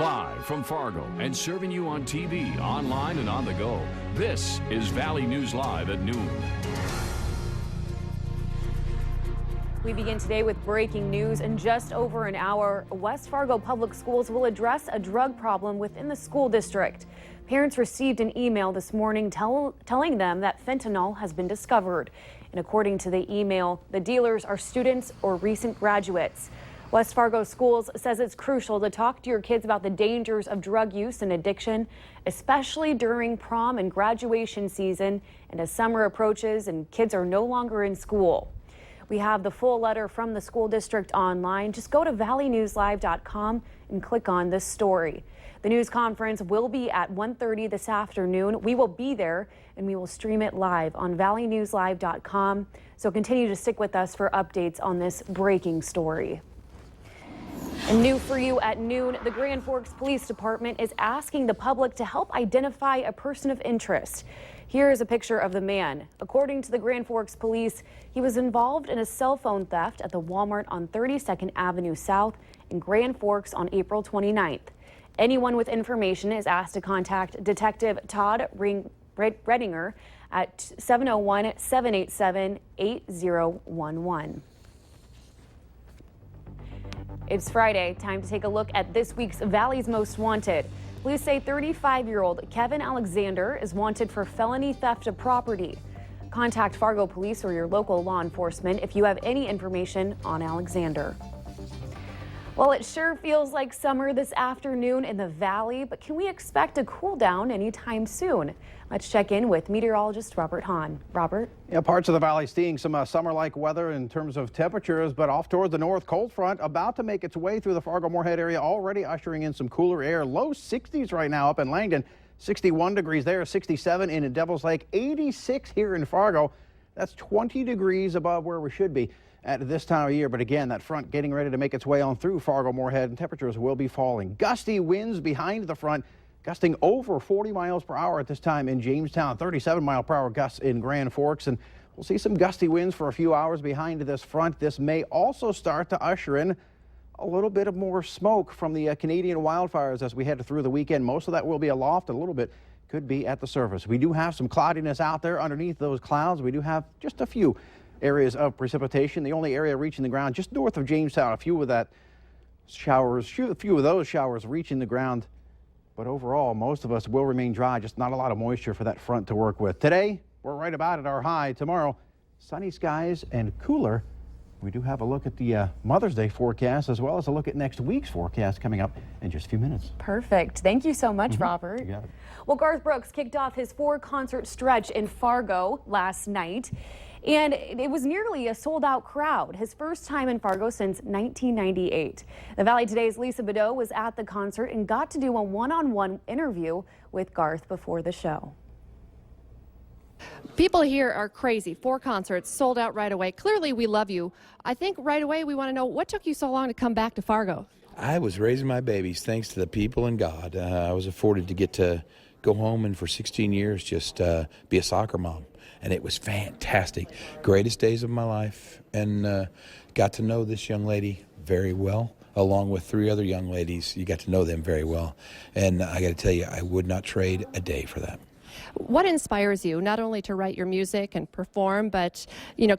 Live from Fargo and serving you on TV, online, and on the go. This is Valley News Live at noon. We begin today with breaking news. In just over an hour, West Fargo Public Schools will address a drug problem within the school district. Parents received an email this morning telling them that fentanyl has been discovered. And according to the email, the dealers are students or recent graduates. West Fargo Schools says it's crucial to talk to your kids about the dangers of drug use and addiction, especially during prom and graduation season and as summer approaches and kids are no longer in school. We have the full letter from the school district online. Just go to valleynewslive.com and click on this story. The news conference will be at 1:30 this afternoon. We will be there and we will stream it live on valleynewslive.com. So continue to stick with us for updates on this breaking story. And new for you at noon, the Grand Forks Police Department is asking the public to help identify a person of interest. Here is a picture of the man. According to the Grand Forks Police, he was involved in a cell phone theft at the Walmart on 32nd Avenue South in Grand Forks on April 29th. Anyone with information is asked to contact Detective Todd Redinger at 701-787-8011. It's Friday, time to take a look at this week's Valley's Most Wanted. Police say 35-year-old Kevin Alexander is wanted for felony theft of property. Contact Fargo Police or your local law enforcement if you have any information on Alexander. Well, it sure feels like summer this afternoon in the Valley, but can we expect a cool down anytime soon? Let's check in with meteorologist Robert Hahn. Robert? Yeah, parts of the valley seeing some summer-like weather in terms of temperatures, but off toward the north, cold front about to make its way through the Fargo-Moorhead area, already ushering in some cooler air. Low 60s right now up in Langdon, 61 degrees there, 67 in Devil's Lake, 86 here in Fargo. That's 20 degrees above where we should be at this time of year. But again, that front getting ready to make its way on through Fargo-Moorhead, and temperatures will be falling. Gusty winds behind the front, gusting over 40 miles per hour at this time in Jamestown, 37-mile-per-hour gusts in Grand Forks, and we'll see some gusty winds for a few hours behind this front. This may also start to usher in a little bit of more smoke from the Canadian wildfires as we head through the weekend. Most of that will be aloft, a little bit could be at the surface. We do have some cloudiness out there underneath those clouds. We do have just a few areas of precipitation. The only area reaching the ground just north of Jamestown, a few of those showers reaching the ground. But overall, most of us will remain dry, just not a lot of moisture for that front to work with. Today, we're right about at our high. Tomorrow, sunny skies and cooler. We do have a look at the Mother's Day forecast, as well as a look at next week's forecast coming up in just a few minutes. Perfect. Thank you so much, Robert. You got it. Well, Garth Brooks kicked off his 4-concert stretch in Fargo last night, and it was nearly a sold-out crowd. His first time in Fargo since 1998. The Valley Today's Lisa Bedeau was at the concert and got to do a one-on-one interview with Garth before the show. People here are crazy. 4 concerts sold out right away. Clearly, we love you. I think right away we want to know what took you so long to come back to Fargo. I was raising my babies thanks to the people and God. I was afforded to get to go home and for 16 years just be a soccer mom. And it was fantastic. Greatest days of my life. And got to know this young lady very well, along with 3 other young ladies. You got to know them very well. And I got to tell you, I would not trade a day for that. What inspires you not only to write your music and perform, but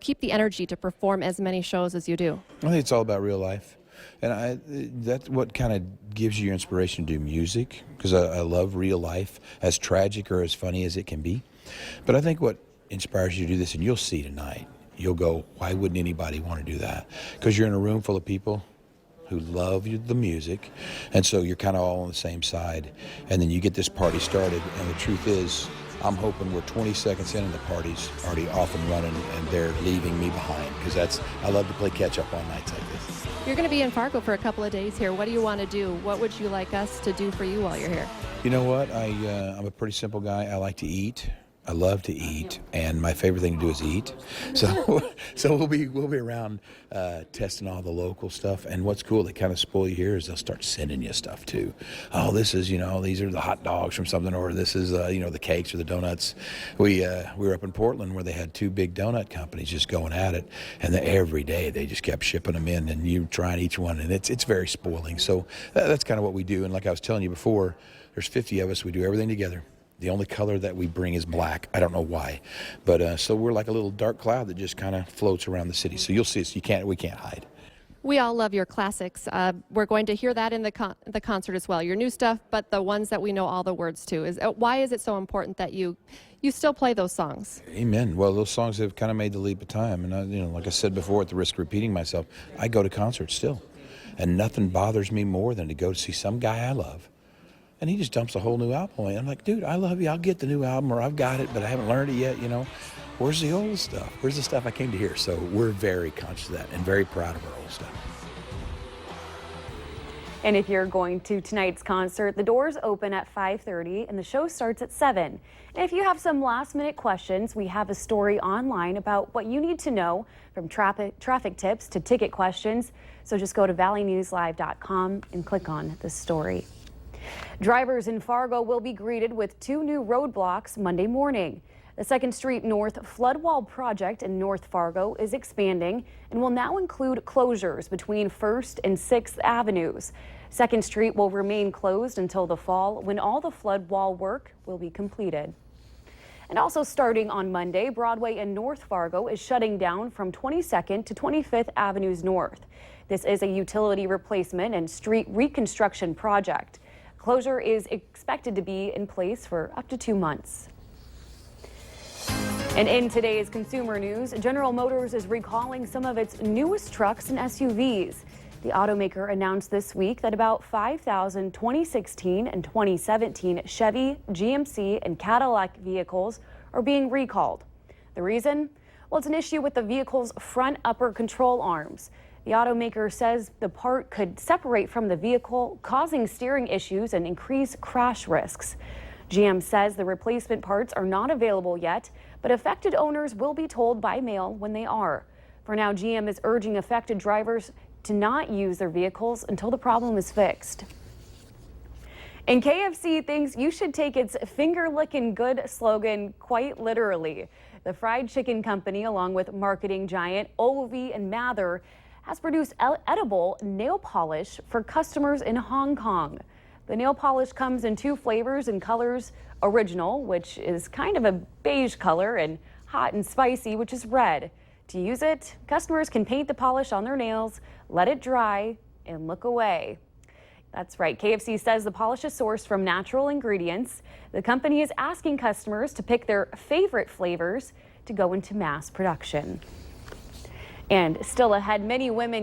keep the energy to perform as many shows as you do? I think it's all about real life. And that's what kind of gives you your inspiration to do music, because I love real life, as tragic or as funny as it can be. But I think what inspires you to do this, and you'll see tonight, you'll go, why wouldn't anybody want to do that? Because you're in a room full of people who love the music, and so you're kind of all on the same side, and then you get this party started, and the truth is, I'm hoping we're 20 seconds in and the party's already off and running, and they're leaving me behind, because I love to play catch-up on nights like this. You're going to be in Fargo for a couple of days here. What do you want to do? What would you like us to do for you while you're here? You know what? I'm a pretty simple guy. I like to eat. I love to eat, and my favorite thing to do is eat. So, we'll be around testing all the local stuff. And what's cool, they kind of spoil you here, is they'll start sending you stuff too. Oh, this is, these are the hot dogs from something, or this is the cakes or the donuts. We were up in Portland where they had two big donut companies just going at it, and every day they just kept shipping them in, and you trying each one, and it's very spoiling. So that's kind of what we do. And like I was telling you before, there's 50 of us. We do everything together. The only color that we bring is black. I don't know why, but so we're like a little dark cloud that just kind of floats around the city. So you'll see us. We can't hide. We all love your classics. We're going to hear that in the concert as well. Your new stuff, but the ones that we know all the words to. Why is it so important that you still play those songs? Amen. Well, those songs have kind of made the leap of time, and like I said before, at the risk of repeating myself, I go to concerts still, and nothing bothers me more than to go to see some guy I love. And he just dumps a whole new album away. I'm like, dude, I love you. I'll get the new album, or I've got it, but I haven't learned it yet, Where's the old stuff? Where's the stuff I came to hear? So we're very conscious of that and very proud of our old stuff. And if you're going to tonight's concert, the doors open at 5:30 and the show starts at 7. And if you have some last-minute questions, we have a story online about what you need to know, from traffic tips to ticket questions. So just go to valleynewslive.com and click on the story. Drivers in Fargo will be greeted with 2 new roadblocks Monday morning. The 2nd Street North floodwall project in North Fargo is expanding and will now include closures between 1st and 6th Avenues. 2nd Street will remain closed until the fall, when all the floodwall work will be completed. And also starting on Monday, Broadway in North Fargo is shutting down from 22nd to 25th Avenues North. This is a utility replacement and street reconstruction project. Closure is expected to be in place for up to 2 months. And in today's consumer news, General Motors is recalling some of its newest trucks and SUVs. The automaker announced this week that about 5,000 2016 and 2017 Chevy, GMC, and Cadillac vehicles are being recalled. The reason? Well, it's an issue with the vehicle's front upper control arms. The automaker says the part could separate from the vehicle, causing steering issues and increase crash risks. GM says the replacement parts are not available yet, but affected owners will be told by mail when they are. For now, GM is urging affected drivers to not use their vehicles until the problem is fixed. And KFC thinks you should take its finger-licking good slogan quite literally. The fried chicken company, along with marketing giant Olvie and Mather, has produced edible nail polish for customers in Hong Kong. The nail polish comes in 2 flavors and colors: original, which is kind of a beige color, and hot and spicy, which is red. To use it, customers can paint the polish on their nails, let it dry, and look away. That's right. KFC says the polish is sourced from natural ingredients. The company is asking customers to pick their favorite flavors to go into mass production. And still ahead, many women